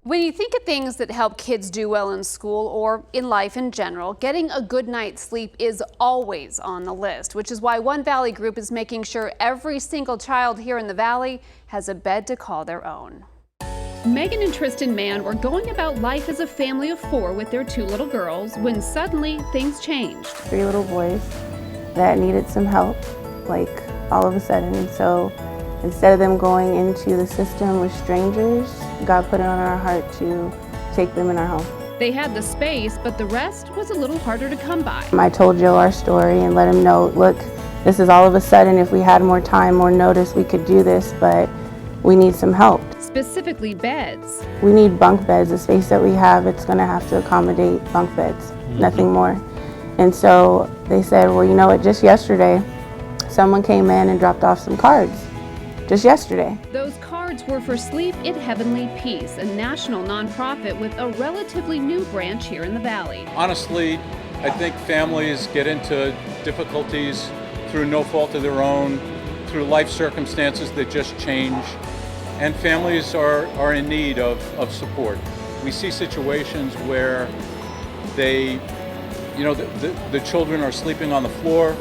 When you think of things that help kids do well in school or in life in general, getting a good night's sleep is always on the list, which is why One Valley Group is making sure every single child here in the Valley has a bed to call their own. Megan and Tristan Mann were going about life as a family of 4 with their 2 little girls when suddenly things changed. 3 little boys that needed some help, like all of a sudden. And so instead of them going into the system with strangers, God put it on our heart to take them in our home. They had the space, but the rest was a little harder to come by. I told Joe our story and let him know, look, this is all of a sudden, if we had more time, more notice, we could do this, but we need some help. Specifically beds. We need bunk beds. The space that we have, it's going to have to accommodate bunk beds, nothing more. And so they said, well, you know what, just yesterday, someone came in and dropped off some cards. Just yesterday. Those cards were for Sleep in Heavenly Peace, a national nonprofit with a relatively new branch here in the Valley. Honestly, I think families get into difficulties through no fault of their own, through life circumstances that just change, and families are in need of support. We see situations where the children are sleeping on the floor,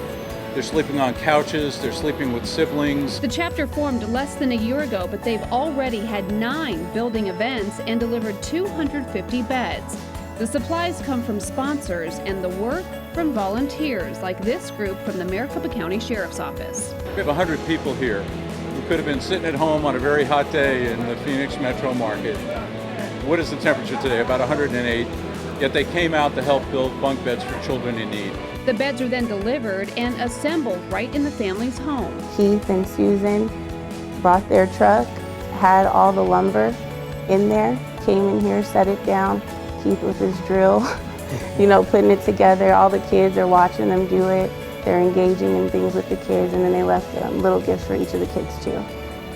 they're sleeping on couches, they're sleeping with siblings. The chapter formed less than a year ago, but they've already had 9 building events and delivered 250 beds. The supplies come from sponsors and the work from volunteers like this group from the Maricopa County Sheriff's Office. We have 100 people here who could have been sitting at home on a very hot day in the Phoenix metro market. What is the temperature today? About 108. Yet they came out to help build bunk beds for children in need. The beds are then delivered and assembled right in the family's home. Keith and Susan brought their truck, had all the lumber in there, came in here, set it down. Keith with his drill, putting it together. All the kids are watching them do it. They're engaging in things with the kids, and then they left little gifts for each of the kids too.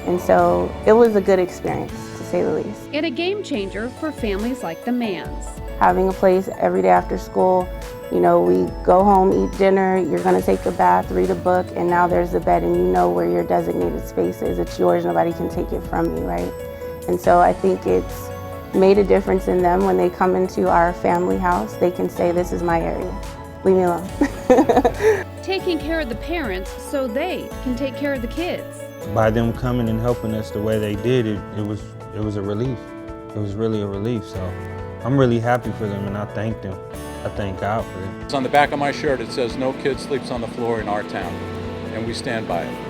And so it was a good experience, to say the least. And a game changer for families like the Manns. Having a place every day after school, we go home, eat dinner, you're gonna take a bath, read a book, and now there's a bed and you know where your designated space is. It's yours, nobody can take it from you, right? And so I think it's made a difference in them when they come into our family house. They can say, this is my area, leave me alone. Taking care of the parents so they can take care of the kids. By them coming and helping us the way they did, it was a relief. It was really a relief, so I'm really happy for them and I thank them. I thank God for it. It's on the back of my shirt, it says, no kid sleeps on the floor in our town, and we stand by it.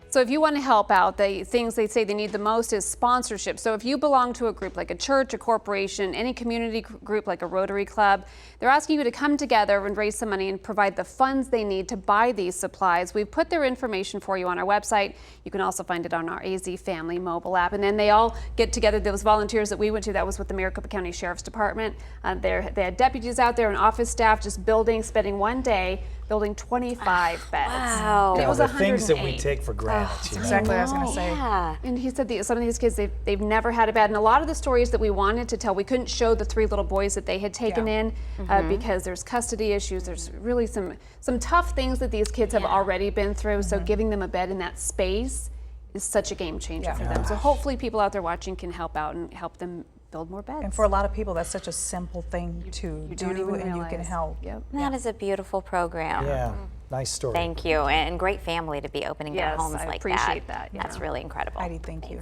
So if you want to help out, the things they say they need the most is sponsorship. So if you belong to a group like a church, a corporation, any community group like a Rotary Club, they're asking you to come together and raise some money and provide the funds they need to buy these supplies. We've put their information for you on our website. You can also find it on our AZ Family mobile app. And then they all get together. Those volunteers that we went to, that was with the Maricopa County Sheriff's Department. They had deputies out there and office staff just spending one day building 25 beds. Wow. And it was the 108. things that we take for granted. That's exactly what I was going to say. Yeah. And he said some of these kids, they've never had a bed. And a lot of the stories that we wanted to tell, we couldn't show the 3 little boys that they had taken in because there's custody issues. There's really some tough things that these kids have already been through. So giving them a bed in that space is such a game changer for them. So hopefully people out there watching can help out and help them build more beds. And for a lot of people, that's such a simple thing to do, and you can help. Yep. That is a beautiful program. Yeah, nice story. Thank you, and great family to be opening their homes I like appreciate that. That's really incredible. Heidi, thank you.